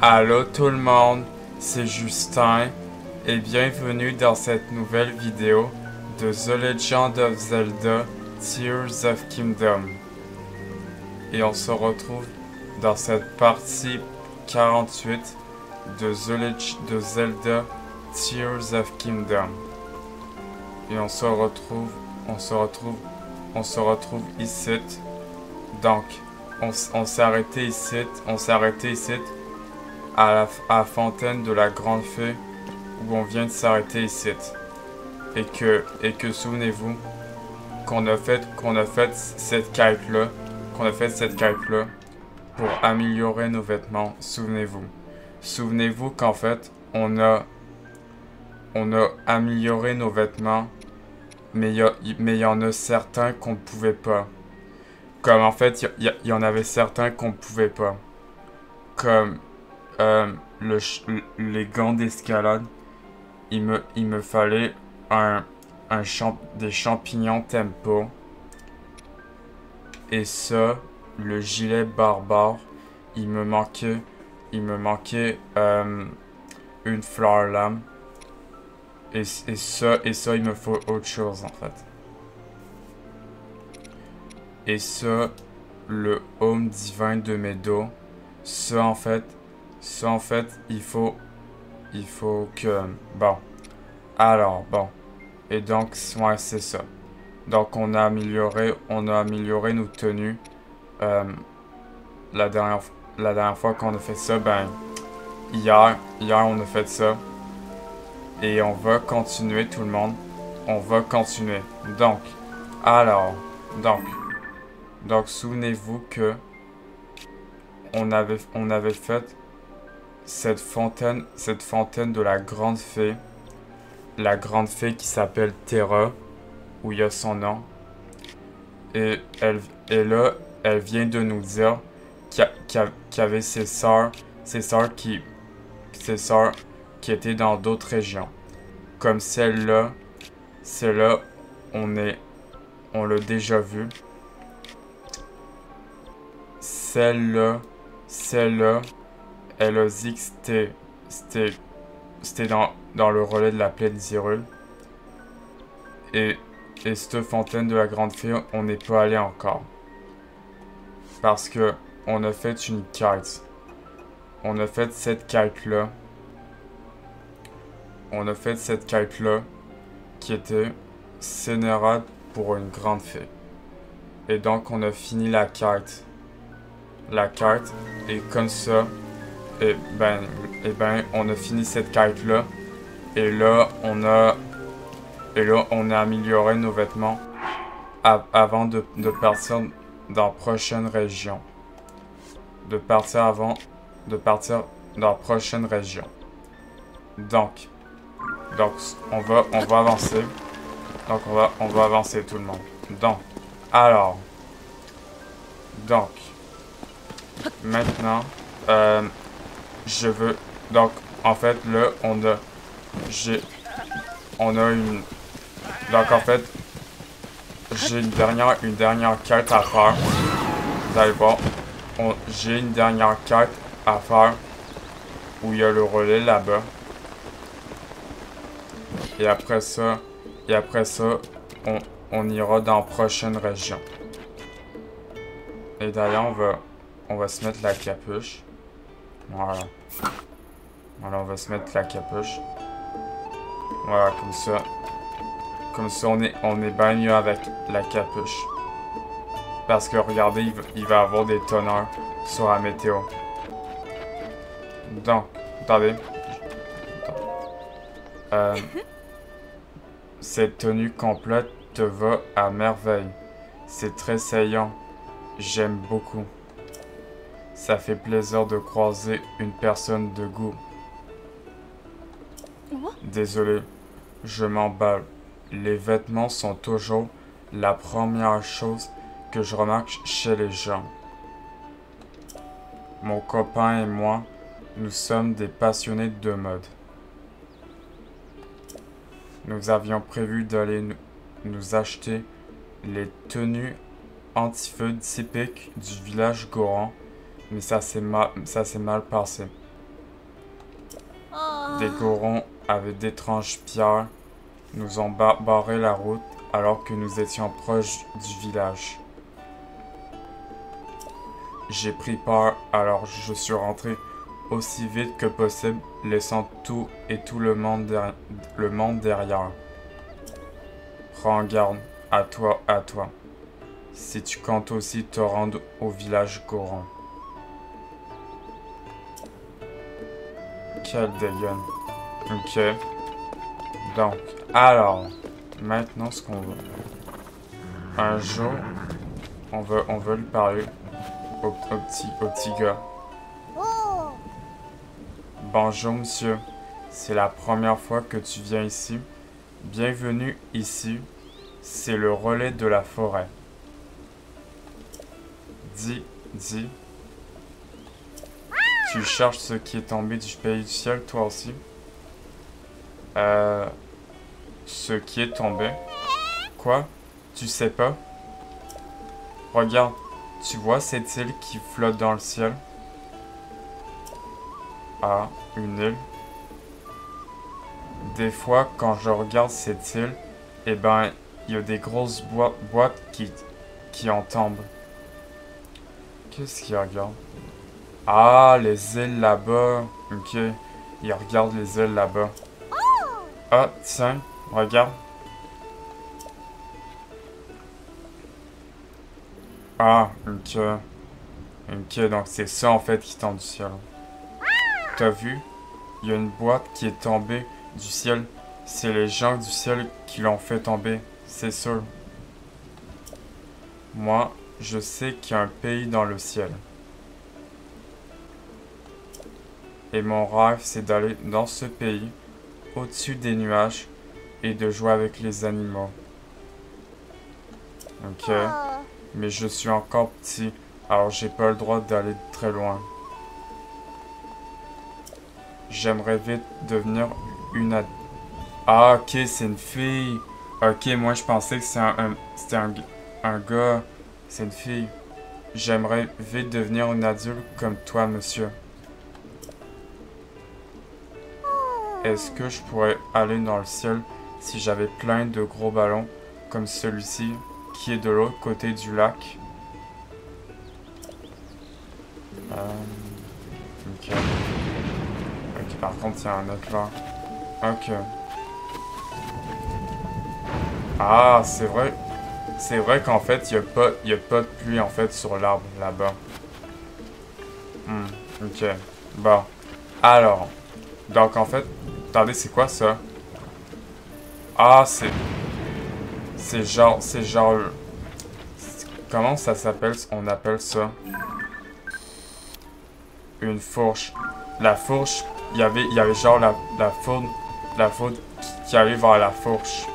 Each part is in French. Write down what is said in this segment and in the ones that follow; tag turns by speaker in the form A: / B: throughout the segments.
A: Allô tout le monde, c'est Justin et bienvenue dans cette nouvelle vidéo de The Legend of Zelda Tears of Kingdom. Et on se retrouve dans cette partie 48 de de Zelda Tears of Kingdom. Et on se retrouve ici. Donc, on s'est arrêté ici, à la fontaine de la Grande Fée où on vient de s'arrêter ici. Et que souvenez-vous qu'on a fait cette quête-là, pour améliorer nos vêtements. Souvenez-vous qu'en fait, on a amélioré nos vêtements, mais il y en a certains qu'on ne pouvait pas. Comme en fait, il y en avait certains qu'on ne pouvait pas. Comme les gants d'escalade, il me fallait des champignons tempo. Et ça, le gilet barbare, il me manquait une fleur lame. Et ça, il me faut autre chose en fait. Et ça, le home divin de Meadow, ça en fait, il faut que... Bon. Alors, bon. Et donc, ouais, c'est ça. Donc, on a amélioré nos tenues. La dernière fois qu'on a fait ça, ben... Hier, on a fait ça. Et on va continuer, tout le monde. On va continuer. Donc, donc, souvenez-vous que... On avait fait cette fontaine de la Grande Fée. La Grande Fée qui s'appelle Terra, où il y a son nom. Et là, elle vient de nous dire qu'il y avait ses sœurs qui étaient dans d'autres régions. Comme celle-là, on l'a déjà vue. Celle-là, elle a dit que c'était dans le relais de la plaine d'Hyrule. Et cette fontaine de la Grande Fée, on n'est pas allé encore. Parce que on a fait une quête. On a fait cette quête-là. Qui était Sénérade pour une grande fée. Et donc on a fini la quête. Et comme ça, et ben, on a fini cette quête-là. Et là, on a amélioré nos vêtements avant de partir dans la prochaine région. Donc, on va avancer. Donc, on va avancer tout le monde. Donc, maintenant, je veux, donc, en fait, là, on a une, donc, en fait, j'ai une dernière quête à faire. Vous allez voir, j'ai une dernière quête à faire où il y a le relais là-bas. Et après ça, on ira dans la prochaine région. Et d'ailleurs, on va se mettre la capuche. Voilà. Voilà, on va se mettre la capuche. Voilà, comme ça. Comme ça, on est bien mieux avec la capuche. Parce que regardez, il va y avoir des tonneurs sur la météo. Donc, attendez. Cette tenue complète te va à merveille. C'est très saillant. J'aime beaucoup. Ça fait plaisir de croiser une personne de goût. Désolé, je m'emballe. Les vêtements sont toujours la première chose que je remarque chez les gens. Mon copain et moi, nous sommes des passionnés de mode. Nous avions prévu d'aller nous acheter les tenues anti-feu typiques du village Goron, mais ça s'est mal passé. Des gorons avec d'étranges pierres nous ont barré la route alors que nous étions proches du village. J'ai pris peur, alors je suis rentré aussi vite que possible, laissant tout le monde derrière. Prends garde, à toi. Si tu comptes aussi te rendre au village Goron. Quel dégaine. Ok. Donc, alors, maintenant ce qu'on veut. Un jour, on veut lui parler au petit gars. Bonjour monsieur, c'est la première fois que tu viens ici. Bienvenue ici, c'est le relais de la forêt. Dis, tu cherches ce qui est tombé du pays du ciel, toi aussi? Ce qui est tombé? Quoi? Tu sais pas? Regarde, tu vois cette île qui flotte dans le ciel? Ah, une île? Des fois, quand je regarde cette île, eh ben, il y a des grosses boîtes qui en tombent. Qu'est-ce qu'il regarde? Ah, les îles là-bas. Ok, il regarde les îles là-bas. Ah, tiens, regarde. Ah, ok. Ok, donc c'est ça en fait qui tombe du ciel. T'as vu? Il y a une boîte qui est tombée du ciel. C'est les gens du ciel qui l'ont fait tomber, c'est sûr. Moi, je sais qu'il y a un pays dans le ciel. Et mon rêve, c'est d'aller dans ce pays, au-dessus des nuages, et de jouer avec les animaux. Ok. Mais je suis encore petit, alors j'ai pas le droit d'aller très loin. J'aimerais vite devenir une Ah, ok, c'est une fille. Ok, moi je pensais que c'était un gars. C'est une fille. J'aimerais vite devenir une adulte comme toi, monsieur. Est-ce que je pourrais aller dans le ciel si j'avais plein de gros ballons comme celui-ci qui est de l'autre côté du lac? Ok. Ok, par contre, il y a un autre là. Ok. Ah, c'est vrai. C'est vrai qu'en fait, il y a pas de pluie en fait sur l'arbre là-bas. Ok. Bon. Alors. Donc en fait, attendez, c'est quoi ça? Ah, c'est genre, comment ça s'appelle? On appelle ça une fourche. La fourche, il y avait genre la foudre qui arrive vers la fourche.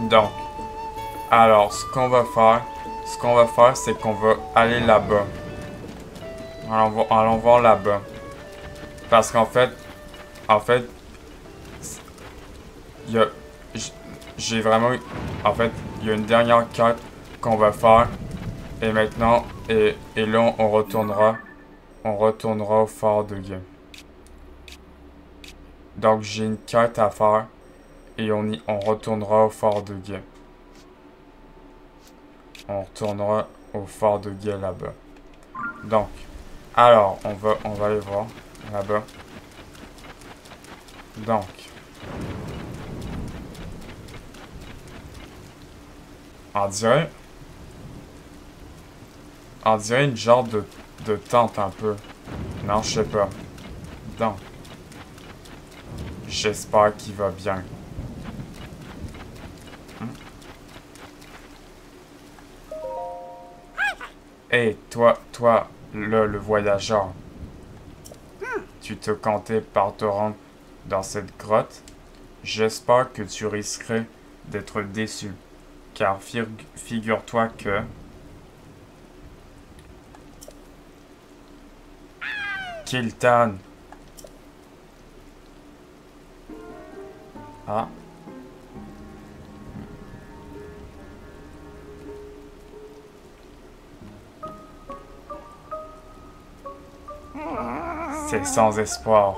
A: Donc, alors, ce qu'on va faire, c'est qu'on va aller là-bas. Allons voir là-bas. Parce qu'en fait, il y a, j'ai vraiment, en fait, il y a une dernière quête qu'on va faire. Et maintenant, et là, on retournera au phare de Gué. Donc, j'ai une quête à faire. Et on retournera au phare de Gué. On retournera au phare de Gué là-bas. Donc, alors, on va aller voir là-bas. Donc, on dirait une genre de tente un peu. Non, je sais pas. Donc, j'espère qu'il va bien. Hey, toi, là, le voyageur. Tu te comptais par te rendre dans cette grotte? J'espère que tu risquerais d'être déçu. Car figure-toi que... Kiltan. Ah. C'est sans espoir.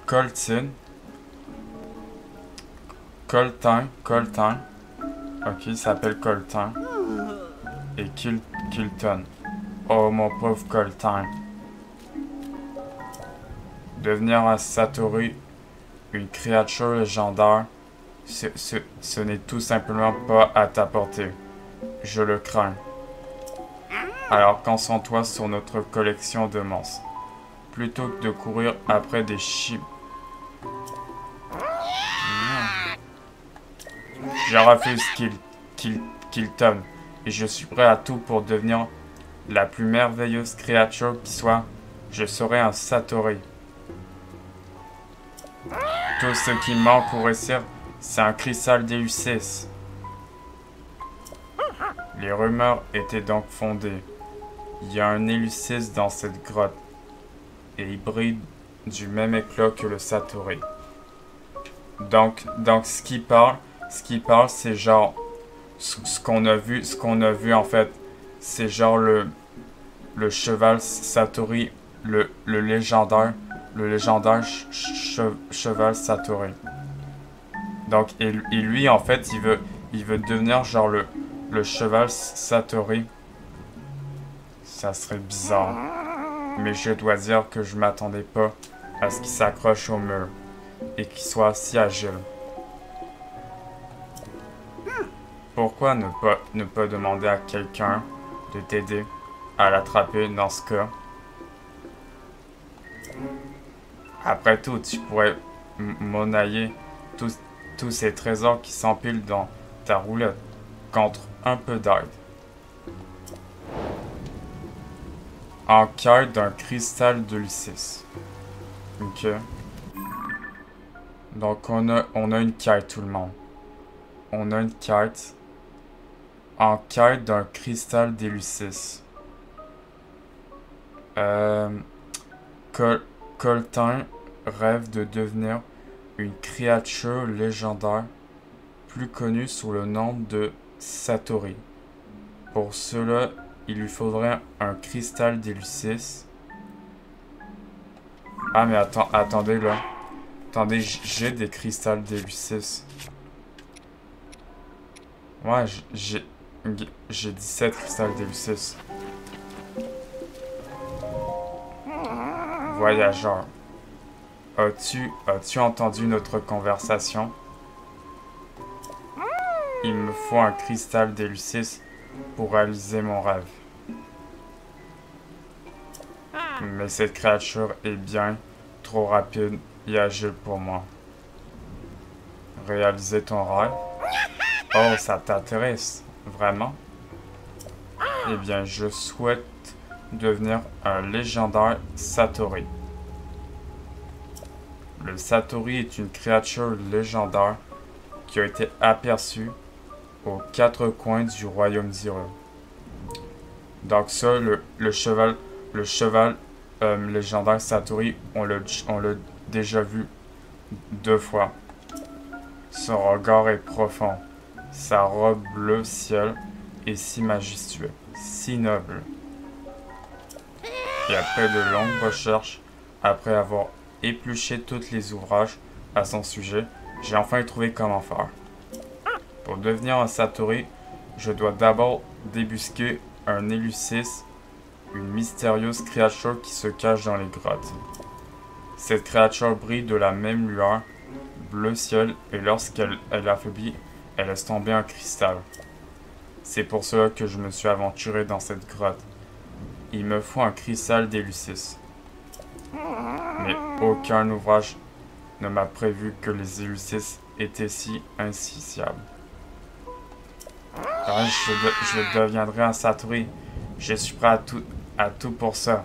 A: Coltin. Coltin. Ok, il s'appelle Coltin. Et Kilton. Oh, mon pauvre Coltin. Devenir un Satori, une créature légendaire, ce n'est tout simplement pas à ta portée. Je le crains. Alors concentre-toi sur notre collection de monstres. Plutôt que de courir après des chips. Je refuse Kilton. Et je suis prêt à tout pour devenir la plus merveilleuse créature qui soit. Je serai un Satori. Tout ce qui manque pour réussir, c'est un cristal d'Eleusis. Les rumeurs étaient donc fondées. Il y a un Eleusis dans cette grotte. Et il brille du même éclat que le Satori. Donc ce qui parle, c'est genre ce qu'on a vu en fait, c'est genre le cheval Satori, le légendaire cheval Satori. Donc et lui en fait il veut devenir genre le cheval Satori. Ça serait bizarre. Mais je dois dire que je m'attendais pas à ce qu'il s'accroche au mur et qu'il soit si agile. Pourquoi ne pas demander à quelqu'un de t'aider à l'attraper dans ce cas? Après tout, tu pourrais monnayer tous ces trésors qui s'empilent dans ta roulette contre un peu d'aide. En quête d'un cristal d'Eleusis. Ok. Donc on a une quête tout le monde. On a une quête. En quête d'un cristal d'Eleusis. Coltin rêve de devenir une créature légendaire plus connue sous le nom de Satori. Pour cela, il lui faudrait un cristal d'Eleusis. Ah mais attendez là. Attendez, j'ai des cristals d'Eleusis. Ouais, j'ai 17 cristals d'Eleusis. Voyageur. As-tu entendu notre conversation? Il me faut un cristal d'Eleusis pour réaliser mon rêve. Mais cette créature est bien trop rapide et agile pour moi. Réaliser ton rêve? Oh, ça t'intéresse, vraiment? Eh bien, je souhaite devenir un légendaire Satori. Le Satori est une créature légendaire qui a été aperçue aux 4 coins du royaume d'Hyrule. Donc ça, le cheval légendaire Satori, on l'a déjà vu 2 fois. Son regard est profond. Sa robe bleu ciel est si majestueux, si noble. Et après de longues recherches, après avoir épluché tous les ouvrages à son sujet, j'ai enfin trouvé comment faire. Pour devenir un Satori, je dois d'abord débusquer un Eleusis, une mystérieuse créature qui se cache dans les grottes. Cette créature brille de la même lueur, bleu ciel, et lorsqu'elle affaiblit, elle laisse tomber un cristal. C'est pour cela que je me suis aventuré dans cette grotte. Il me faut un cristal d'Eleusis. Mais aucun ouvrage ne m'a prévu que les Eleusis étaient si insaisissables. Je deviendrai un Satori. Je suis prêt à tout pour ça.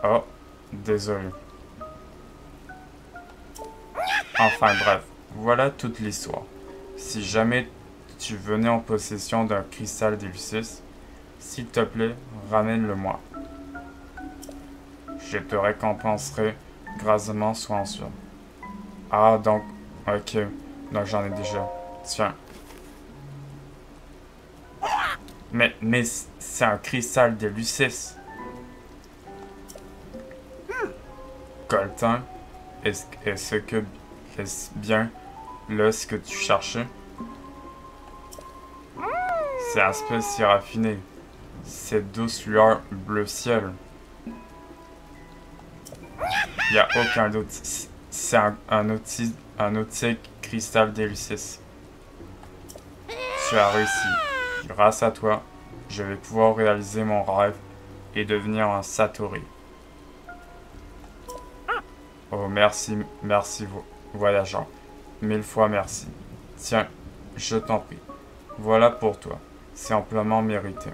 A: Oh, désolé. Enfin bref, voilà toute l'histoire. Si jamais tu venais en possession d'un cristal d'Eleusis, s'il te plaît, ramène-le-moi. Je te récompenserai gracieusement, sois en sûr. Ah, donc, ok. Donc j'en ai déjà. Tiens. Mais c'est un cristal d'Eleusis. Coltin, est-ce bien là ce que tu cherchais? Ces aspects si raffinés, cette douce lueur bleu ciel. Il n'y a aucun doute, c'est un outil cristal d'Elysis. Tu as réussi. Grâce à toi, je vais pouvoir réaliser mon rêve et devenir un Satori. Oh, merci, voyageur. 1000 fois merci. Tiens, je t'en prie. Voilà pour toi. C'est amplement mérité.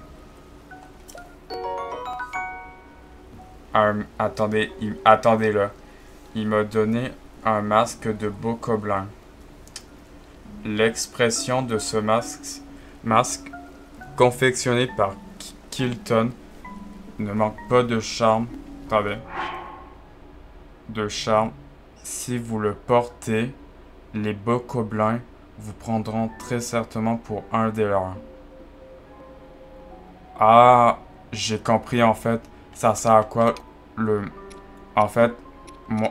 A: Attendez là. Il m'a donné un masque de Bokoblin. L'expression de ce masque confectionné par Kilton ne manque pas de charme. Attendez. De charme. Si vous le portez, les Bokoblins vous prendront très certainement pour un des leurs. Ah, j'ai compris en fait. Ça sert à quoi le... En fait,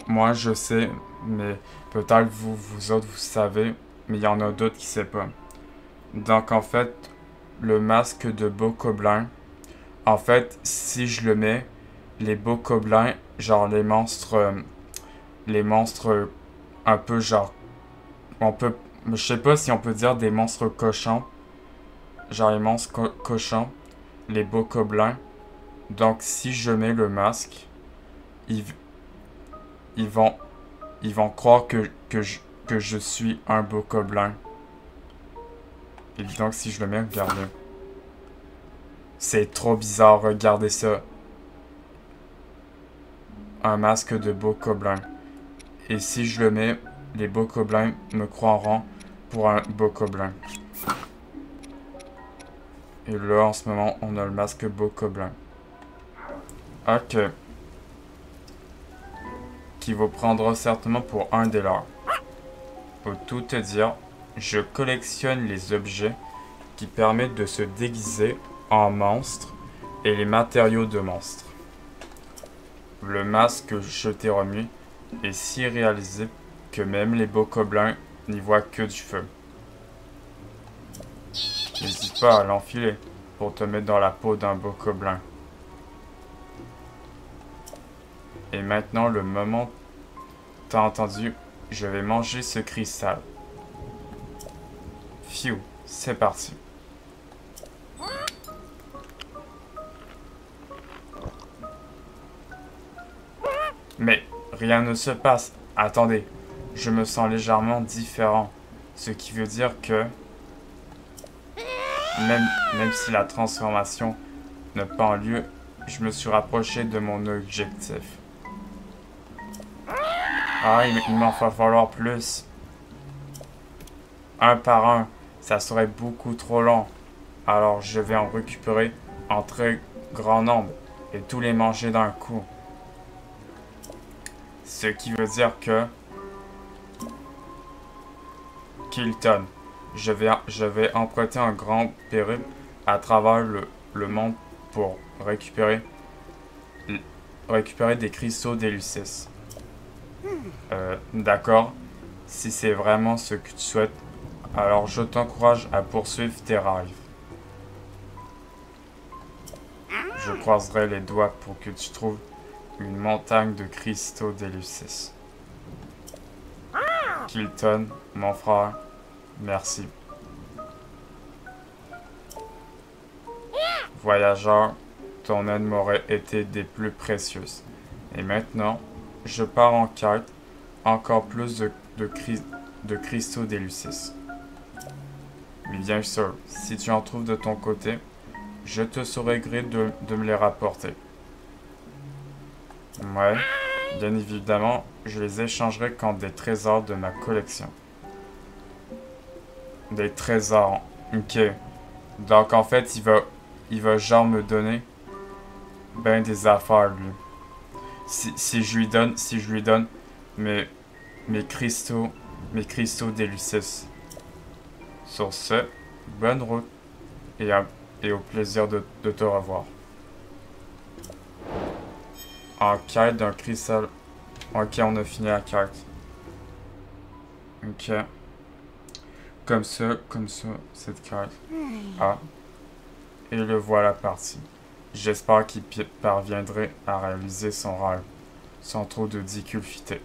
A: moi je sais, mais peut-être vous autres vous savez, mais il y en a d'autres qui ne savent pas. Donc en fait, le masque de Bokoblin, en fait, si je le mets, les Bokoblins, genre les monstres un peu genre, je sais pas si on peut dire des monstres cochons, genre les monstres cochons, les Bokoblins. Donc si je mets le masque, ils vont croire que je suis un Bokoblin. Et donc si je le mets, regardez. C'est trop bizarre, regardez ça. Un masque de Bokoblin. Et si je le mets, les Bokoblins me croiront pour un Bokoblin. Et là, en ce moment, on a le masque Bokoblin. Ok. Qui vous prendra certainement pour un des leurs. Pour tout te dire, je collectionne les objets qui permettent de se déguiser en monstre et les matériaux de monstres. Le masque que je t'ai remis est si réalisé que même les Bokoblins n'y voient que du feu. N'hésite pas à l'enfiler pour te mettre dans la peau d'un Bokoblin. Et maintenant, le moment, t'as entendu, je vais manger ce cristal. Phew, c'est parti. Mais rien ne se passe. Attendez, je me sens légèrement différent. Ce qui veut dire que, même si la transformation n'a pas en lieu, je me suis rapproché de mon objectif. Ah, il m'en va falloir plus. Un par un, ça serait beaucoup trop long. Alors je vais en récupérer en très grand nombre et tous les manger d'un coup. Ce qui veut dire que... Kilton, je vais emprunter un grand périple à travers le monde pour récupérer des cristaux d'Elysis. D'accord. Si c'est vraiment ce que tu souhaites, alors je t'encourage à poursuivre tes rêves. Je croiserai les doigts pour que tu trouves une montagne de cristaux d'Elysis. Kilton, mon frère, merci. Voyageur, ton aide m'aurait été des plus précieuses. Et maintenant, je pars en quête encore plus de cristaux d'Elysis. Mais bien sûr, si tu en trouves de ton côté, je te saurai gré de me les rapporter. Ouais, bien évidemment, je les échangerai contre des trésors de ma collection. Des trésors, ok. Donc en fait, il va genre me donner ben des affaires, lui. Si je lui donne mes cristaux d'Elysis. Sur ce, bonne route et au plaisir de te revoir. En quête d'un cristal Ok, on a fini la carte. Ok. Comme ça, cette carte. Ah. Et le voilà parti. J'espère qu'il parviendrait à réaliser son rêve, sans trop de difficultés.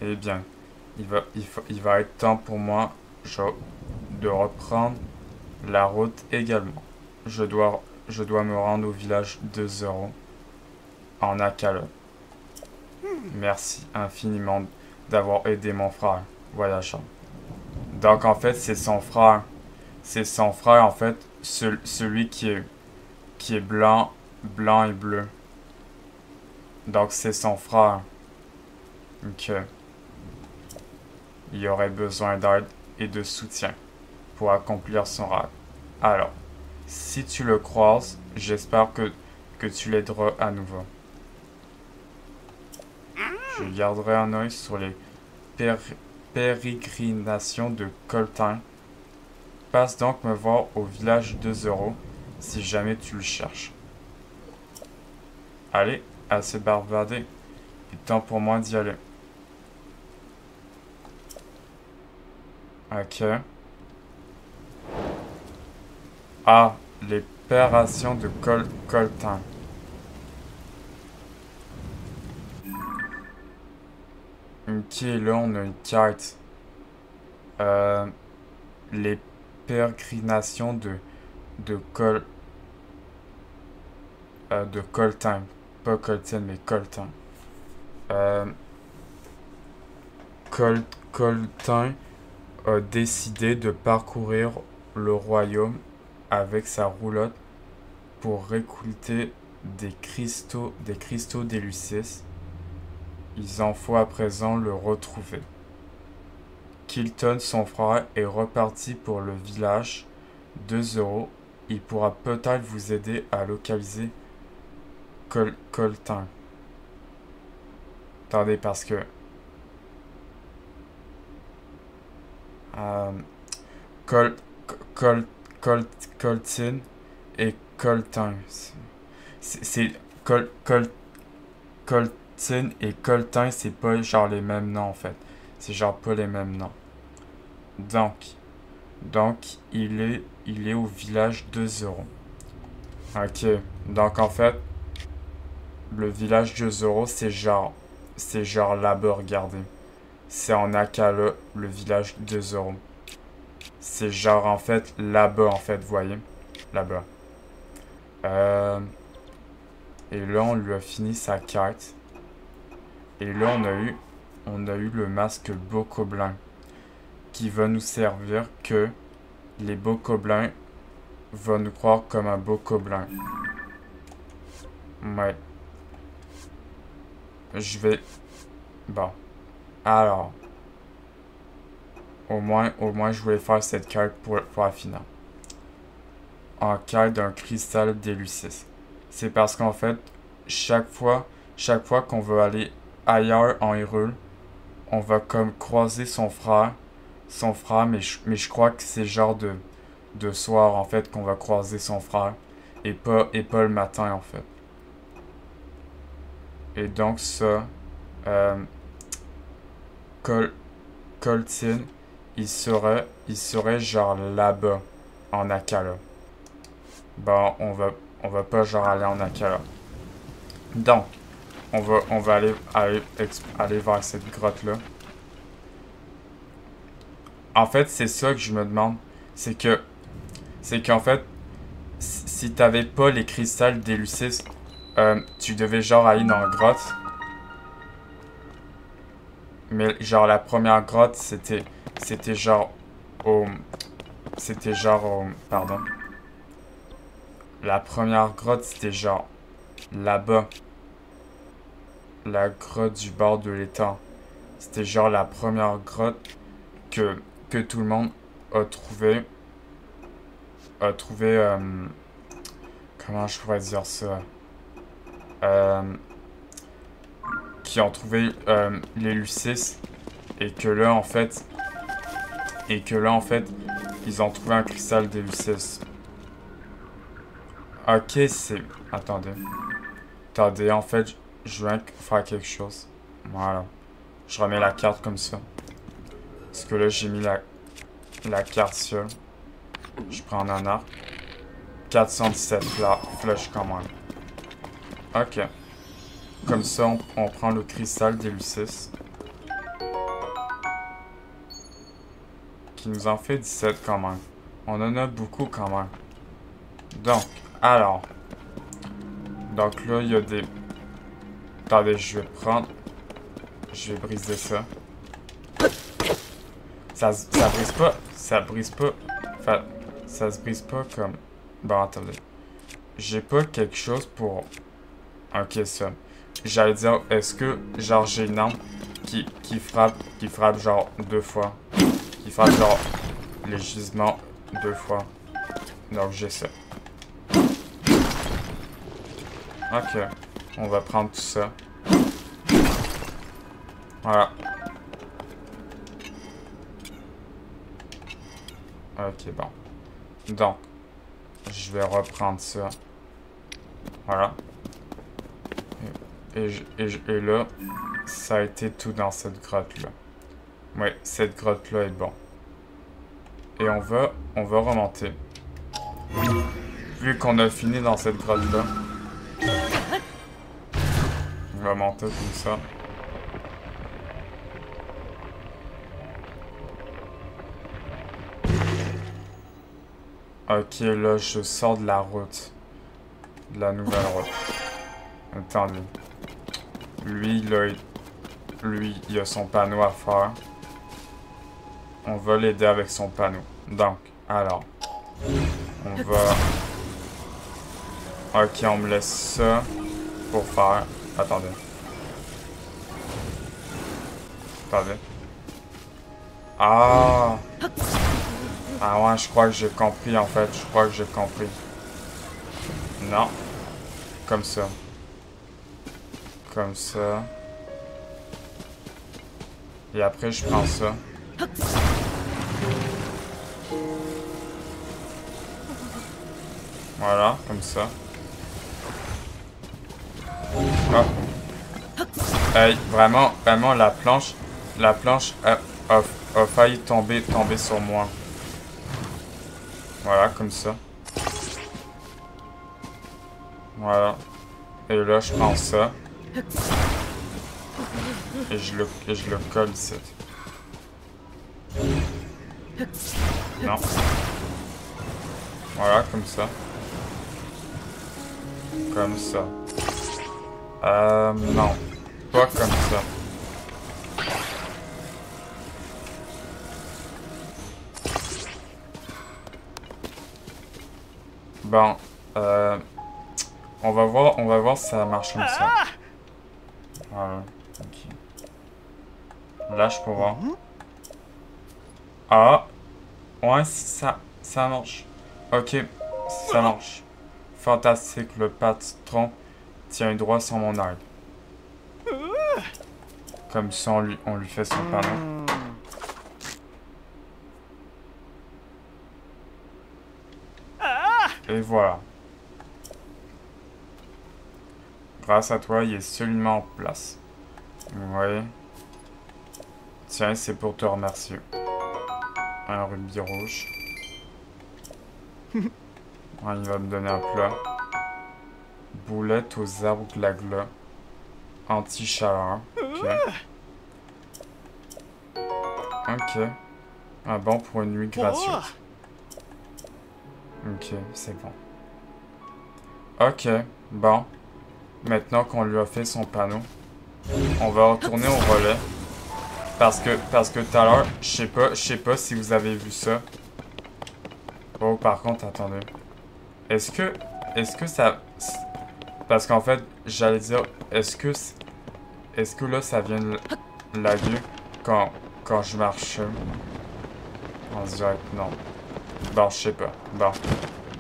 A: Eh bien, il va être temps pour moi de reprendre la route également. Je dois me rendre au village de Zoro, en Akala. Merci infiniment d'avoir aidé mon frère, voyageur. Donc en fait, c'est son frère. C'est son frère, en fait, celui qui est blanc et bleu. Donc c'est son frère. Ok. Il aurait besoin d'aide et de soutien pour accomplir son rêve. Alors, si tu le croises, j'espère que tu l'aideras à nouveau. Je garderai un œil sur les pérégrinations de Coltin. Passe donc me voir au village de Zoro si jamais tu le cherches. Allez, assez barbadé. Il est temps pour moi d'y aller. Ok. Ah, les pérégrinations de Coltin. Ok, là on a une carte. Les pérégrinations de Coltin. Pas Coltin, mais Coltin. Coltin a décidé de parcourir le royaume avec sa roulotte pour récolter des cristaux d'Elucis. Il en faut à présent le retrouver. Kilton, son frère, est reparti pour le village de Zoro. Il pourra peut-être vous aider à localiser Coltin. Attendez, parce que... Coltin et Coltin. C'est... Coltin et Coltin, c'est pas genre les mêmes noms, en fait. C'est genre pas les mêmes noms. Donc il est au village de Zoro. Ok, donc en fait, le village de Zoro, c'est genre là-bas, regardez. C'est en Akala, le village de Zoro. C'est genre en fait là-bas, en fait, vous voyez. Là-bas. Et là, on lui a fini sa carte. Et là, on a eu le masque Bokoblin, qui va nous servir que les Bokoblins vont nous croire comme un Bokoblin. Ouais. Je vais... Bon. Alors. Au moins, je voulais faire cette carte pour la finale. En quête d'un cristal d'Elucis. C'est parce qu'en fait, chaque fois qu'on veut aller ailleurs en Hyrule, on va comme croiser son frère, mais je crois que c'est genre de soir en fait qu'on va croiser son frère et pas le matin en fait. Et donc ça, Coltin, il serait genre là-bas en Akala. Bon, on va pas genre aller en Akala. Donc, on va aller vers cette grotte là. En fait, c'est ça que je me demande, c'est qu'en fait, si t'avais pas les cristals d'Elucis, tu devais genre aller dans la grotte. Mais genre la première grotte, c'était genre pardon. La première grotte, c'était genre là-bas. La grotte du bord de l'étang. C'était genre la première grotte que tout le monde a trouvé. Comment je pourrais dire ça? Qui ont trouvé les Lucis. Et que là, en fait, ils ont trouvé un cristal des Lucis. Ok, c'est... Attendez. Attendez, en fait, je viens faire quelque chose. Voilà. Je remets la carte comme ça. Parce que là, j'ai mis la carte seule. Je prends un arc. 417 flèches quand même. Ok. Comme ça, on prend le cristal d'Elucis. Qui nous en fait 17 quand même. On en a beaucoup quand même. Donc, alors. Donc là, il y a des... Attendez, je vais prendre... Je vais briser ça. Ça brise pas. Ça brise pas. Enfin, ça se brise pas comme... Bon, attendez. J'ai pas quelque chose pour... Ok, ça. J'allais dire, est-ce que, genre, j'ai une arme qui frappe, genre, 2 fois. Qui frappe, genre, les gisements 2 fois. Donc, j'ai ça. Ok. On va prendre tout ça. Voilà. Ok, bon. Donc, je vais reprendre ça. Voilà. Et là, ça a été tout dans cette grotte-là. Ouais, cette grotte-là est bon. Et on va remonter. Vu qu'on a fini dans cette grotte-là. On va monter comme ça. Ok, là, je sors de la route. De la nouvelle route. Attendez. Lui, là, il a son panneau à faire. On va l'aider avec son panneau. Donc, alors. On va... Ok, on me laisse ça pour faire... Attendez. Attendez. Ah! Ah ouais, je crois que j'ai compris, en fait. Je crois que j'ai compris. Non. Comme ça. Comme ça. Et après, je prends ça. Voilà, comme ça. Ah. Hey, vraiment, la planche a failli tomber sur moi. Voilà, comme ça. Voilà. Et là, je prends ça. Et je le colle ici. Non. Voilà, comme ça. Comme ça. Non. Pas comme ça. Bon, on va voir si ça marche comme ça. Voilà, ok. Là, je peux voir. Ah, ouais, ça marche. Ok, ça marche. Fantastique, le patron tient droit sur mon aide. Comme ça, on lui fait son panneau. Et voilà. Grâce à toi, il est solidement en place. Vous voyez? Tiens, c'est pour te remercier. Un rubis rouge. Ouais, il va me donner un plat. Boulette aux arbres glagla. Anti-chaleur. Ok. Ok. Ah bon, pour une nuit gratuite. Ok, c'est bon. Ok, bon. Maintenant qu'on lui a fait son panneau, on va retourner au relais. Parce que tout à l'heure, je sais pas si vous avez vu ça. Oh, par contre, attendez. Est-ce que ça... Parce qu'en fait, j'allais dire, est-ce que là, ça vient de laguer quand je marche? On se dirait que non. Bon, je sais pas. Bon.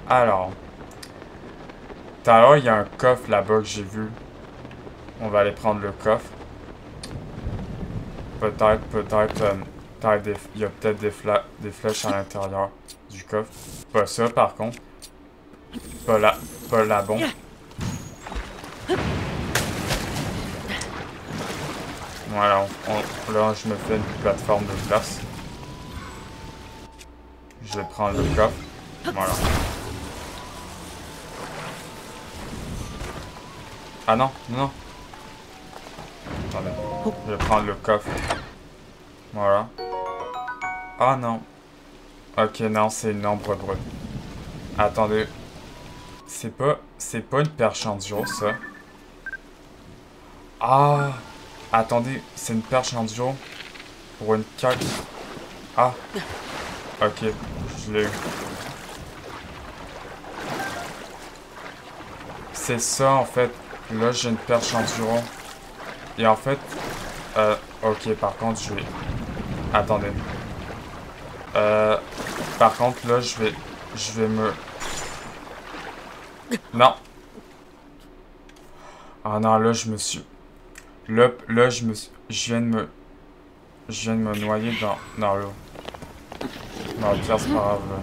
A: Alors. Tout à l'heure, il y a un coffre là-bas que j'ai vu. On va aller prendre le coffre. Peut-être, il y a peut-être des flèches à l'intérieur du coffre. Pas ça, par contre. Pas la bombe. Voilà, là, je me fais une plateforme de glace. Je vais prendre le coffre. Voilà. Ah non, non. Attendez. Je vais prendre le coffre. Voilà. Ah non. Ok, non, c'est une ombre brute. Attendez. C'est pas une perche enduro, ça. Ah. Attendez, c'est une perche enduro pour une carte. Ah. Ok, je l'ai eu. C'est ça, en fait. Là, j'ai une perche enduro. Et en fait... ok, par contre, je vais... Attendez. Par contre, là, je vais me... Non. Ah non, là, je me suis... Là, je me suis... Je viens de me noyer dans l'eau. Non, le pire, c'est pas grave, là.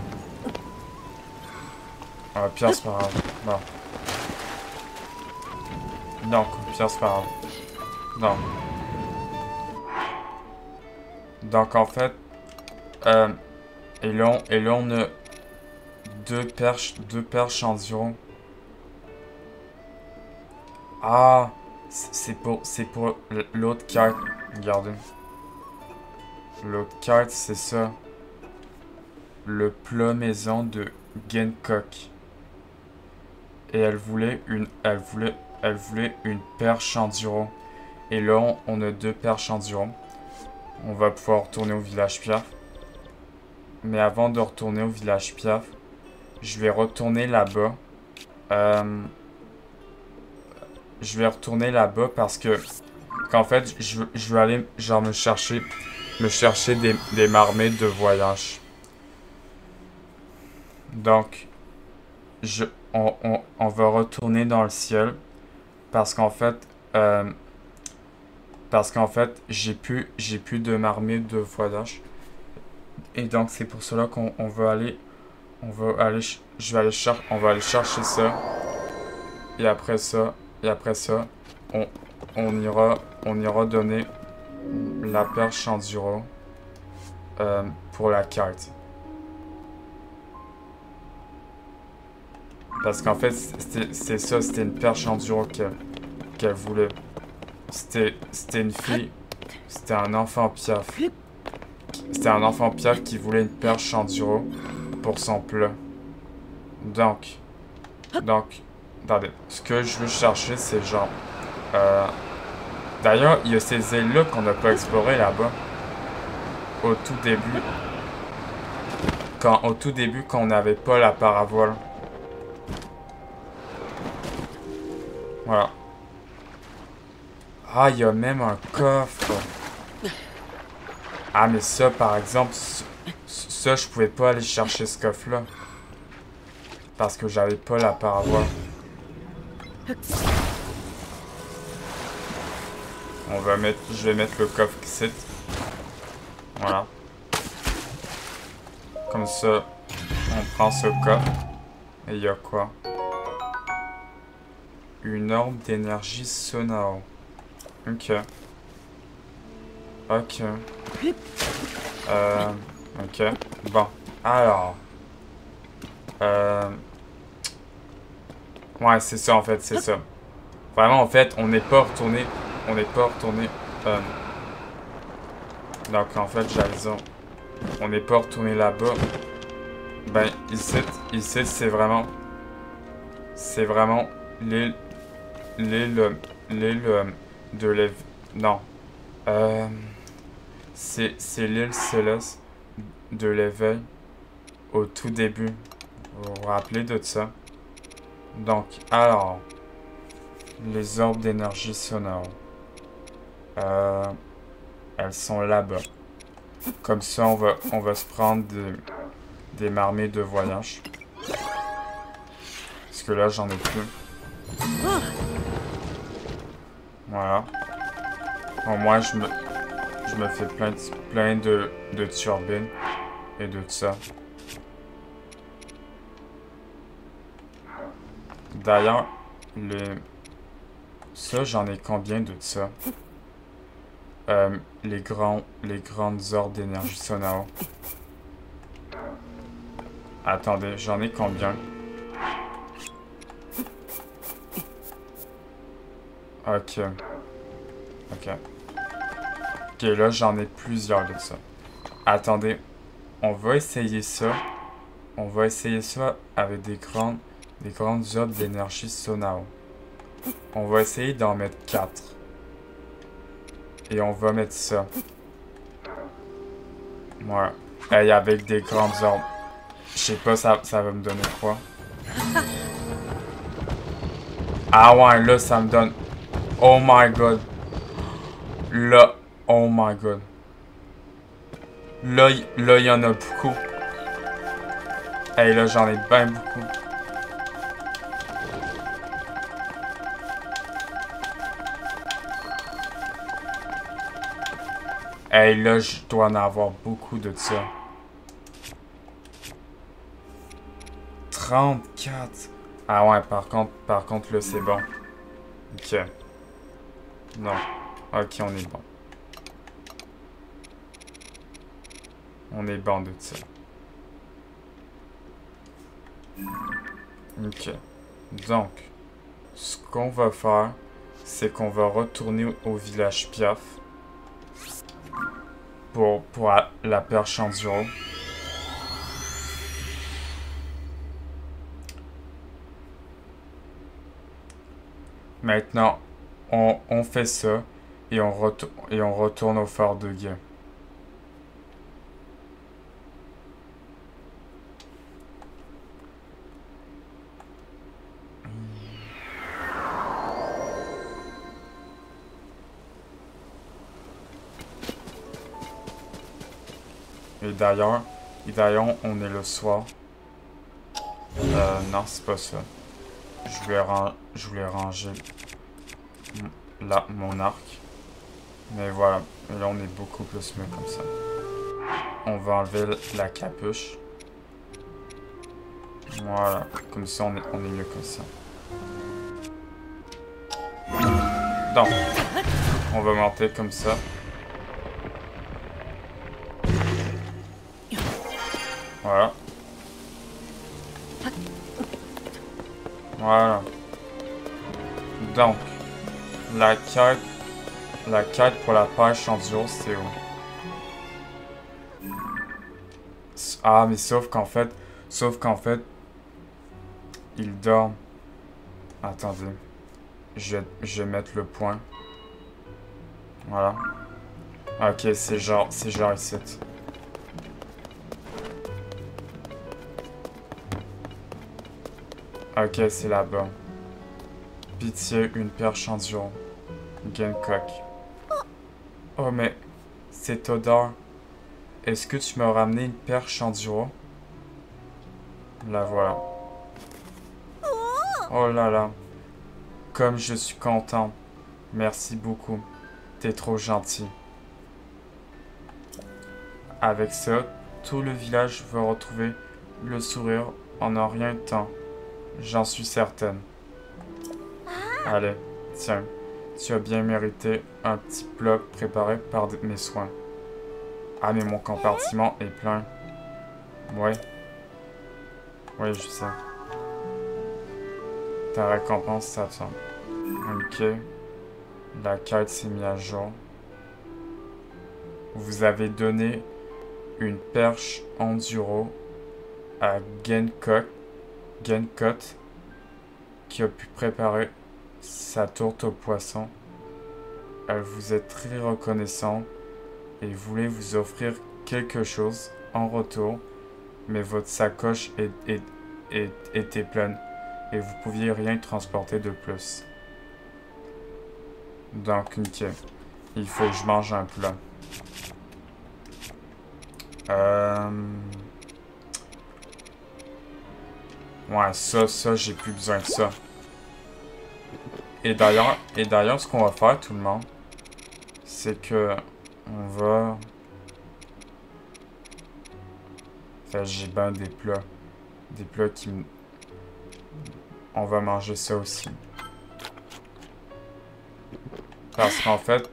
A: Ah, le pire, c'est pas grave. Non. Donc, le pire, c'est pas grave. Non. Donc, en fait... et là, on a deux perches environ. Ah, c'est pour l'autre carte. Regardez. L'autre carte, c'est ça. Le plat maison de Gencock. Et elle voulait une perche enduro. Et là, on a deux perches enduro. On va pouvoir retourner au village Piaf. Mais avant de retourner au village Piaf, je vais retourner là-bas. Je vais retourner là-bas parce que qu'en fait, je veux aller genre me chercher des marmites de voyage. Donc, on va retourner dans le ciel parce qu'en fait, j'ai plus de marmites de voyage. Et donc, c'est pour cela on va aller, on va aller chercher ça. Et après ça, on, on ira donner la perche enduro pour la carte. Parce qu'en fait, c'était une perche enduro qu'elle voulait. C'était une fille, c'était un enfant piaf. C'était un enfant piaf qui voulait une perche enduro pour son plat. Donc, attendez, ce que je veux chercher, c'est genre... D'ailleurs, il y a ces îles-là qu'on n'a pas explorées là-bas. Au tout début. Au tout début, quand on n'avait pas la paravoile. Voilà. Ah, il y a même un coffre. Ah, mais ça, par exemple, ça, je pouvais pas aller chercher ce coffre-là. Parce que j'avais pas la paravoile. Je vais mettre le coffre ici. Voilà. Comme ça, on prend ce coffre. Et il y a quoi? Une orbe d'énergie sonore. Ok. Ok. Ok. Bon. Alors. Ouais, c'est ça en fait, c'est ça. Vraiment, en fait, on n'est pas retourné. Donc, en fait, j'avais raison. On n'est pas retourné là-bas. Ben, ici, c'est vraiment... C'est vraiment l'île de l'Ev... Non. C'est l'île céleste de l'éveil au tout début. Vous vous rappelez de ça? Donc, alors... Les orbes d'énergie sonore. Elles sont là-bas. Comme ça, on va se prendre des marmites de voyage. Parce que là, j'en ai plus. Voilà. Au moins, je me fais plein de turbines et de tout ça. D'ailleurs, ça, j'en ai combien de ça? les grandes ordres d'énergie sonore. Attendez, j'en ai combien? Ok. Ok. Ok, là, j'en ai plusieurs de ça. Attendez, on va essayer ça. On va essayer ça avec des grandes ordres d'énergie sonore. On va essayer d'en mettre 4. Et on va mettre ça. Voilà. Et avec des grandes ordres. Je sais pas, ça va me donner quoi. Ah ouais, là, ça me donne... Oh my god. Là, oh my god. Là, il y en a beaucoup. Hey, là, j'en ai bien beaucoup. Hey, là, je dois en avoir beaucoup de ça. 34. Ah ouais, par contre, là, c'est bon. Ok. Non. Ok, on est bon. On est bon de ça. Ok. Donc, ce qu'on va faire, c'est qu'on va retourner au village Piaf. Pour la perche enduro. Maintenant, on fait ça et on retourne au phare de guet. Et d'ailleurs, on est le soir. Non, c'est pas ça. Je voulais ranger là mon arc. Mais voilà, et là on est beaucoup plus mieux comme ça. On va enlever la capuche. Voilà, comme ça on est mieux comme ça. Donc, on va monter comme ça. Voilà. Voilà. Donc, la quête pour la pêche enduro, c'est où? Ah, mais sauf qu'en fait, il dort. Attendez. Je vais mettre le point. Voilà. Ok, c'est genre ici. Ok, c'est là-bas. Pitié, une perche enduro. Gencock. Oh, mais cette odeur. Est-ce que tu m'as ramené une perche enduro? La voilà. Oh là là. Comme je suis content. Merci beaucoup. T'es trop gentil. Avec ça, tout le village va retrouver le sourire en un rien de temps. J'en suis certaine. Allez, tiens. Tu as bien mérité un petit plat préparé par mes soins. Ah, mais mon compartiment est plein. Ouais. Oui, je sais. Ta récompense s'attend. Ok. La quête s'est mise à jour. Vous avez donné une perche enduro à Gencott qui a pu préparer sa tourte au poisson. Elle vous est très reconnaissante et voulait vous offrir quelque chose en retour, mais votre sacoche était pleine et vous pouviez rien transporter de plus. Donc, ok. Il faut que je mange un plat. Ouais, ça, j'ai plus besoin de ça. Et d'ailleurs, ce qu'on va faire, tout le monde, c'est que on va... Enfin, j'ai ben des plats. Des plats qui me... On va manger ça aussi. Parce qu'en fait,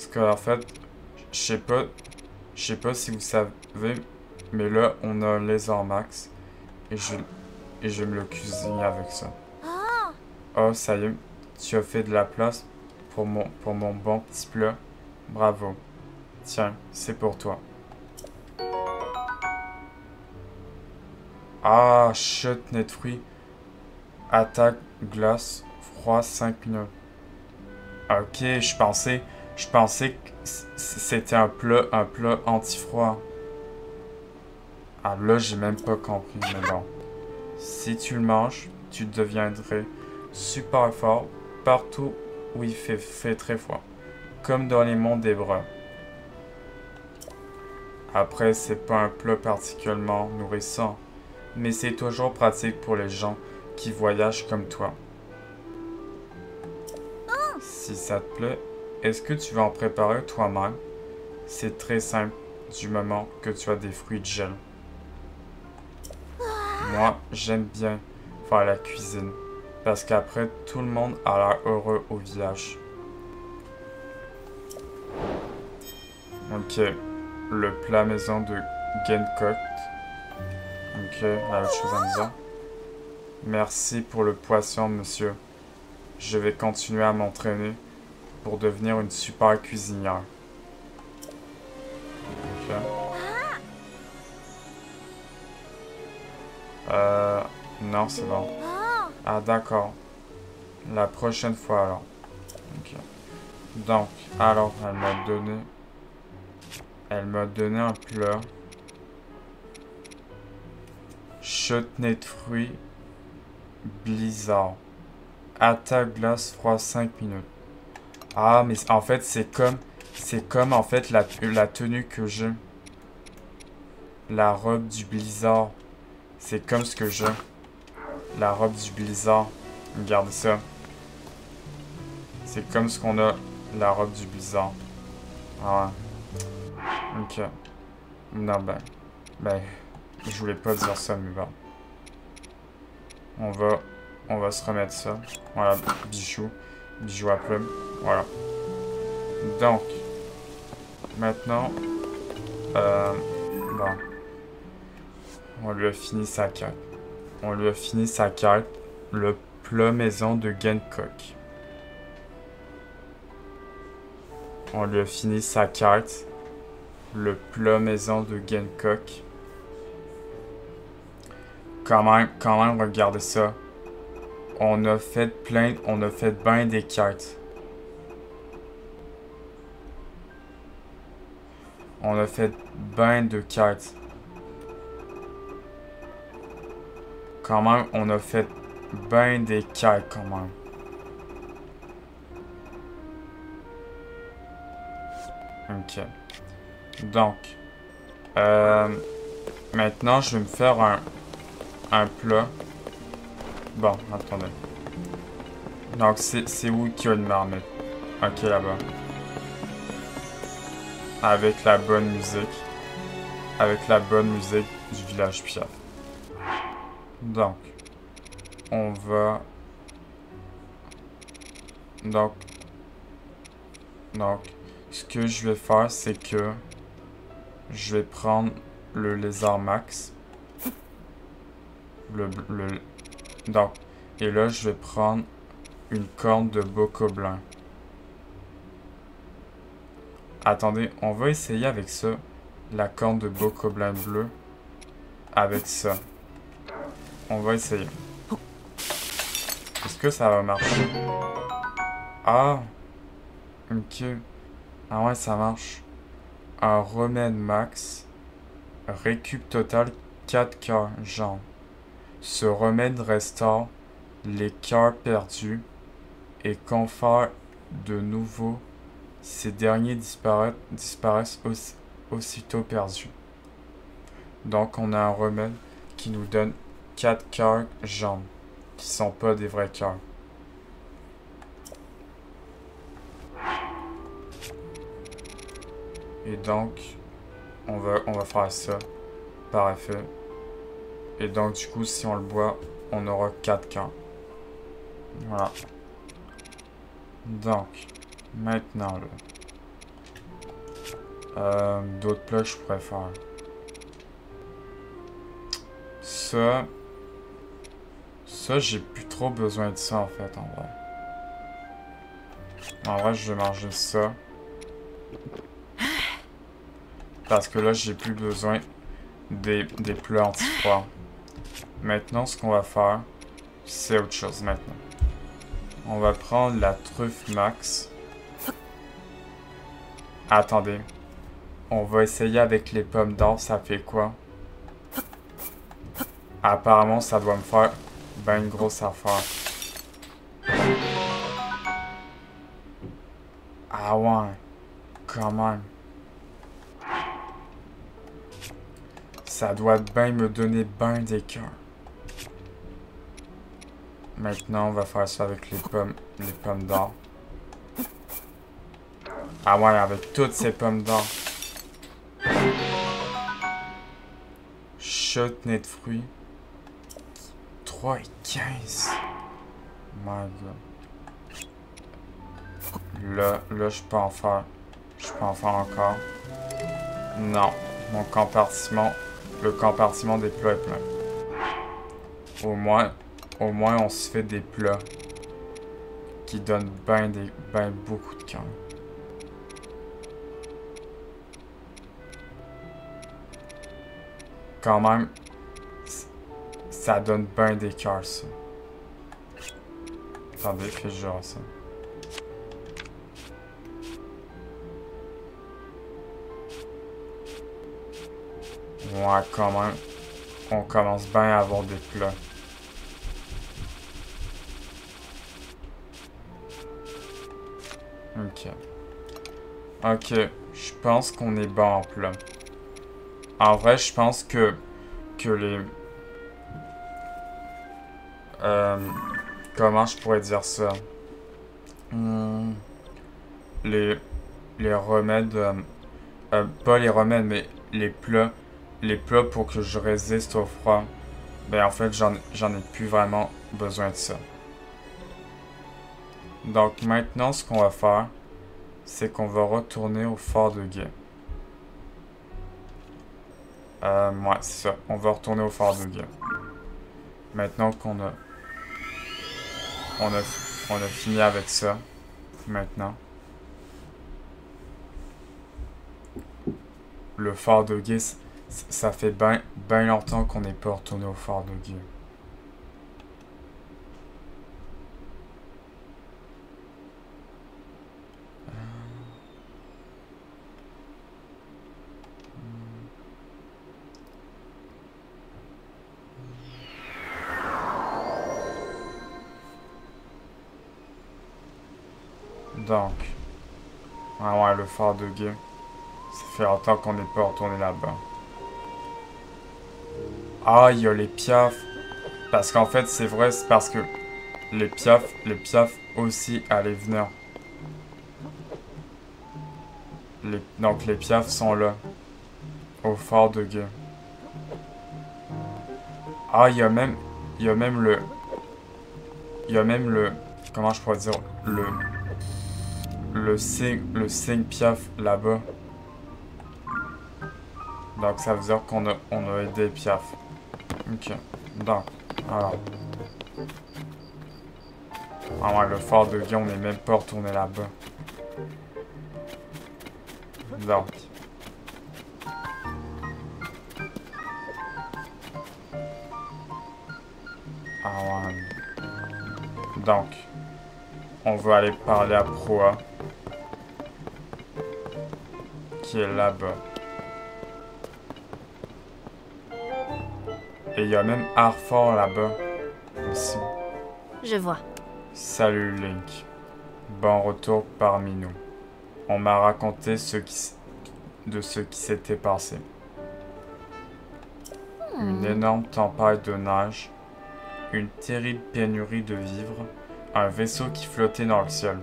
A: Parce que en fait, je sais pas si vous savez, mais là, on a un lézard max. Et je vais me le cuisiner avec ça. Oh, ça y est, tu as fait de la place pour mon bon petit plat. Bravo. Tiens, c'est pour toi. Ah, chut, net fruit. Attaque, glace, froid, 5 minutes. Ok, je pensais que c'était un plat anti-froid. Ah là, j'ai même pas compris, mais bon. Si tu le manges, tu deviendrais super fort partout où il fait très froid. Comme dans les monts des bras. Après, c'est pas un plat particulièrement nourrissant, mais c'est toujours pratique pour les gens qui voyagent comme toi. Si ça te plaît, est-ce que tu vas en préparer toi-même? C'est très simple du moment que tu as des fruits de gel. Moi, j'aime bien faire la cuisine parce qu'après, tout le monde a l'air heureux au village. Ok, le plat maison de Genkokt. Ok, la autre chose à me dire. Merci pour le poisson, monsieur. Je vais continuer à m'entraîner pour devenir une super cuisinière. Ok. Non, c'est bon. Ah, d'accord. La prochaine fois, alors. Ok. Donc, alors, elle m'a donné un plat. Chutney de fruits, blizzard. Attaque glace, froid 5 minutes. Ah, mais en fait, c'est comme en fait la tenue que j'ai. La robe du blizzard. C'est comme ce que j'ai. La robe du blizzard. Regarde ça. C'est comme ce qu'on a, la robe du blizzard. Ah ouais. Ok. Non, ben, je voulais pas dire ça, mais bon. On va se remettre ça. Voilà, bijou à plume. Voilà. Donc, maintenant, bon, on lui a fini sa quête. On lui a fini sa quête, le plat maison de Genkokt. On lui a fini sa quête, le plat maison de Genkokt. Quand même, regardez ça. On a fait bien des quêtes. On a fait bien de quêtes. Quand même, on a fait bien des quêtes quand même. Ok. Donc, maintenant, je vais me faire un plat. Bon, attendez. Donc, c'est où qu'il y a une marmite? Ok, là-bas. Avec la bonne musique. Avec la bonne musique du village Piaf. Donc, on va... Donc, ce que je vais faire, c'est que je vais prendre le lézard max. Donc, et là, je vais prendre une corne de bokoblin. Attendez, on va essayer avec ça, la corne de bokoblin bleu, avec ça. On va essayer. Est-ce que ça va marcher? Ah! Ok. Ah ouais, ça marche. Un remède max. Récup total 4 cœurs jambes. Ce remède restaure les cœurs perdus et confère de nouveau ces derniers disparaissent aussitôt perdus. Donc on a un remède qui nous donne 4 cœurs jambes, qui sont pas des vrais cœurs. Et donc, on va faire ça par effet. Et donc du coup, si on le boit, on aura 4 cœurs. Voilà. Donc, maintenant là. D'autres plats que je pourrais faire. Ça, j'ai plus trop besoin de ça en fait, en vrai. En vrai, je vais manger ça. Parce que là, j'ai plus besoin des plats anti-froid. Maintenant, ce qu'on va faire, c'est autre chose maintenant. On va prendre la truffe max. Attendez. On va essayer avec les pommes d'or, ça fait quoi? Apparemment, ça doit me faire ben une grosse affaire. Ah ouais, quand même. Ça doit bien me donner ben des cœurs. Maintenant, on va faire ça avec les pommes d'or. Ah ouais, avec toutes ces pommes d'or. Chutney de fruits. 3,15. My god. Là, je peux en faire. Je peux en faire encore. Non. Mon compartiment. Le compartiment des plats est plein. Au moins, on se fait des plats qui donnent ben beaucoup de cœur. Quand même, ça donne ben des cœurs, ça. Attendez, que je genre ça. Ouais, quand même, on commence bien à avoir des plats. Ok. Ok, je pense qu'on est bon en plat. En vrai, je pense que les... comment je pourrais dire ça? Les remèdes... pas les remèdes, mais les plats. Les plats pour que je résiste au froid. Ben en fait, j'en ai plus vraiment besoin de ça. Donc maintenant, ce qu'on va faire, c'est qu'on va retourner au fort de Guet. Ouais, c'est ça. On va retourner au fort de Guet. Maintenant qu'on a... On a fini avec ça. Maintenant. Le fort de Guet, ça fait ben longtemps qu'on n'est pas retourné au fort de Guet. Donc. Ah ouais, le fort de Guet. Ça fait longtemps qu'on n'est pas retourné là-bas. Ah, il y a les piafs. Parce qu'en fait, c'est vrai, c'est parce que les piafs aussi allaient venir. Donc les piafs sont là. Au fort de Guet. Ah, il y a même le... comment je pourrais dire? Le signe piaf là-bas. Donc ça veut dire qu'on a aidé piaf. Ok. Donc, alors. Ah ouais, le fort de Guet, on n'est même pas retourné là-bas. Donc. Ah ouais. Donc. On va aller parler à Proa. Qui est là-bas. Et il y a même Arfort là-bas. Aussi.
B: Je vois.
A: Salut Link. Bon retour parmi nous. On m'a raconté ce qui s'était passé. Une énorme tempête de neige, une terrible pénurie de vivres, un vaisseau qui flottait dans le ciel.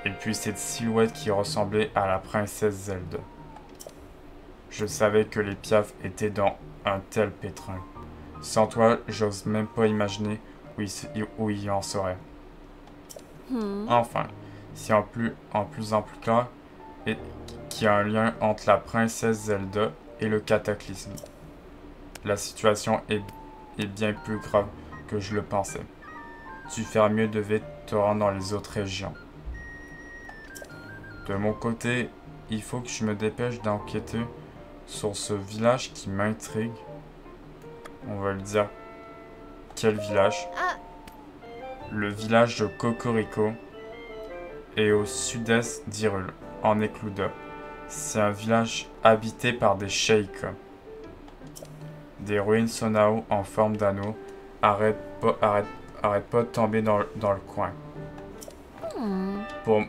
A: Et puis cette silhouette qui ressemblait à la princesse Zelda. Je savais que les piafs étaient dans un tel pétrin. Sans toi, j'ose même pas imaginer où il en serait. Enfin, si en plus clair, qu'il y a un lien entre la princesse Zelda et le cataclysme. La situation est bien plus grave que je le pensais. Tu ferais mieux de vite te rendre dans les autres régions. De mon côté, il faut que je me dépêche d'enquêter sur ce village qui m'intrigue. On va le dire. Quel village? Le village de Cocorico est au sud-est d'Hyrule, en Écluda. C'est un village habité par des sheiks. Des ruines Sonao en forme d'anneau arrêtent pas de tomber dans le coin. Bon,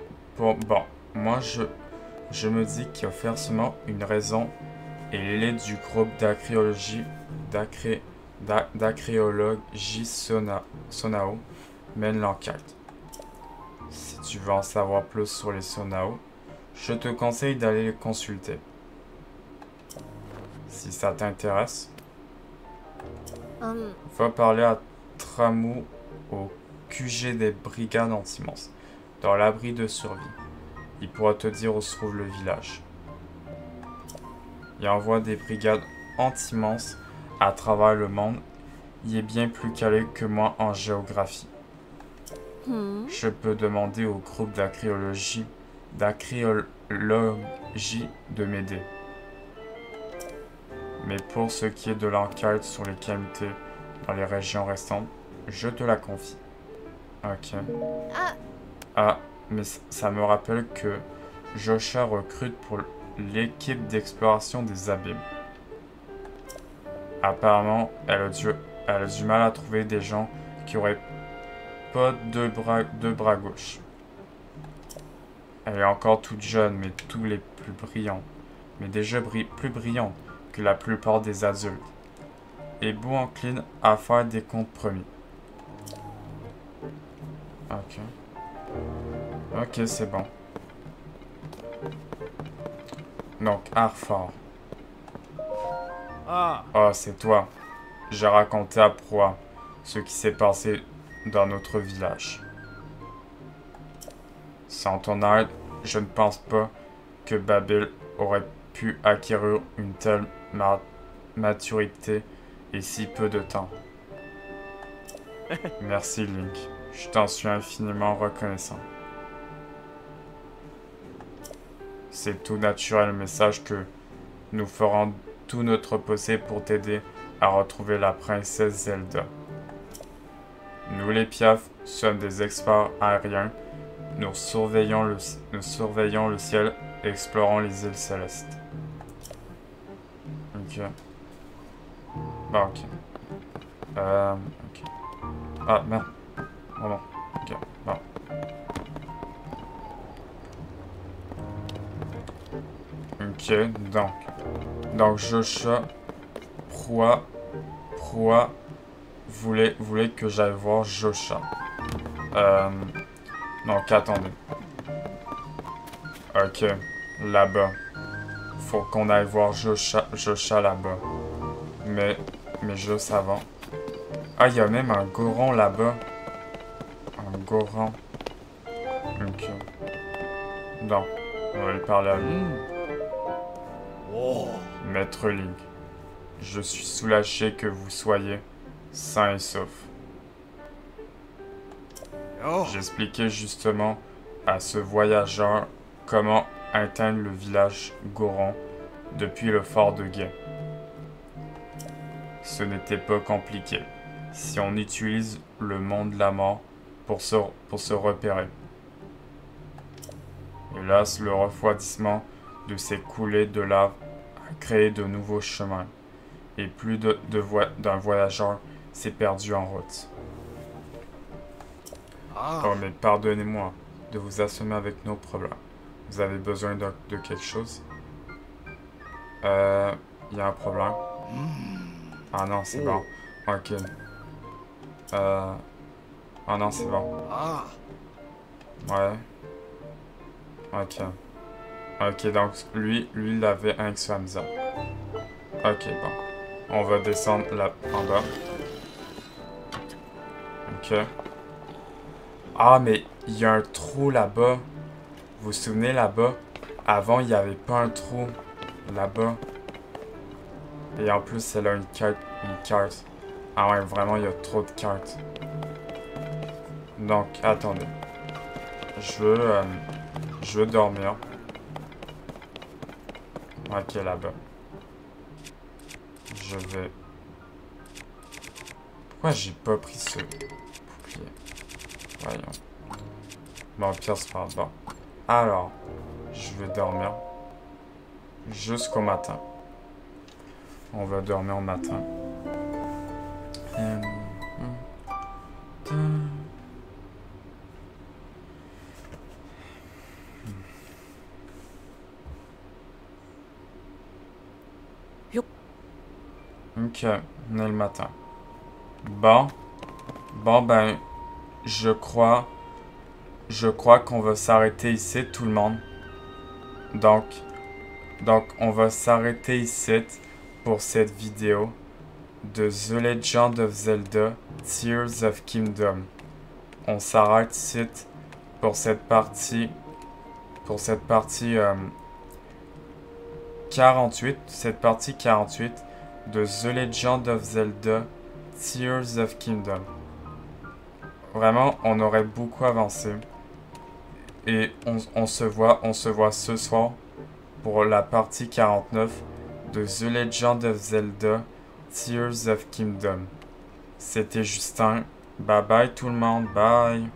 A: moi je me dis qu'il y a forcément une raison et l'élite du groupe d'archéologie Sonao mène l'enquête. Si tu veux en savoir plus sur les Sonao, je te conseille d'aller les consulter. Si ça t'intéresse, va parler à Tramou au QG des brigades anti-monstres, dans l'abri de survie. Il pourra te dire où se trouve le village. Il envoie des brigades anti-monstres à travers le monde. Il est bien plus calé que moi en géographie. Je peux demander au groupe d'archéologie de m'aider. Mais pour ce qui est de l'enquête sur les calamités dans les régions restantes, je te la confie. Ok. Ah, mais ça me rappelle que Josha recrute pour l'équipe d'exploration des abîmes. Apparemment, elle a du mal à trouver des gens qui auraient pas deux bras gauche. Elle est encore toute jeune, mais tous les plus brillants. Mais déjà plus brillante que la plupart des adultes. Et Boo encline à faire des comptes promis. Ok. Ok, c'est bon. Donc, Arfort. Oh, c'est toi. J'ai raconté à Proie ce qui s'est passé dans notre village. Sans ton aide, je ne pense pas que Babil aurait pu acquérir une telle maturité et si peu de temps. Merci Link, je t'en suis infiniment reconnaissant. C'est tout naturel, mais sache que nous ferons tout notre possible pour t'aider à retrouver la princesse Zelda. Nous les Piaf sommes des experts aériens. Nous surveillons le ciel et explorons les îles célestes. Ok. Bon, ok. Ok. Ah, merde. Oh non. Ok, bon. Ok, donc Josha, Proie voulait que j'aille voir Josha. Donc, attendez. Ok, là-bas. Faut qu'on aille voir Josha là-bas. Mais juste avant. Ah, il y a même un Goron là-bas. Un Goron. Ok. Donc, on va lui parler à lui. Maître Link, je suis soulagé que vous soyez sain et sauf. J'expliquais justement à ce voyageur comment atteindre le village Goron depuis le fort de Guet. Ce n'était pas compliqué si on utilise le monde de la mort pour se repérer. Hélas, le refroidissement de ces coulées de lave a créé de nouveaux chemins et plus d'un voyageur s'est perdu en route. Oh, mais pardonnez-moi de vous assommer avec nos problèmes. Vous avez besoin de quelque chose? Il y a un problème? Ah non, c'est bon. Ok. Ah non, c'est bon. Ouais. Ok. Ok, donc lui il avait un Xamza. Ok, bon. On va descendre là en bas. Ok. Ah, mais il y a un trou là-bas. Vous vous souvenez là-bas? Avant, il n'y avait pas un trou là-bas. Et en plus, c'est là une carte. Ah ouais, vraiment, il y a trop de cartes. Donc, attendez. Je veux dormir. Ok, là-bas. Je vais... Pourquoi j'ai pas pris ce bouclier? Voyons. Bon, au pire, c'est pas grave. Bon. Alors, je vais dormir jusqu'au matin. On va dormir au matin. Ok, on est le matin. Bon, ben, je crois qu'on va s'arrêter ici, tout le monde. Donc, on va s'arrêter ici pour cette vidéo de The Legend of Zelda Tears of Kingdom. On s'arrête ici pour cette partie 48, de The Legend of Zelda Tears of Kingdom. Vraiment, on aurait beaucoup avancé. Et on se voit ce soir pour la partie 49 de The Legend of Zelda Tears of Kingdom. C'était Justin. Bye bye tout le monde. Bye.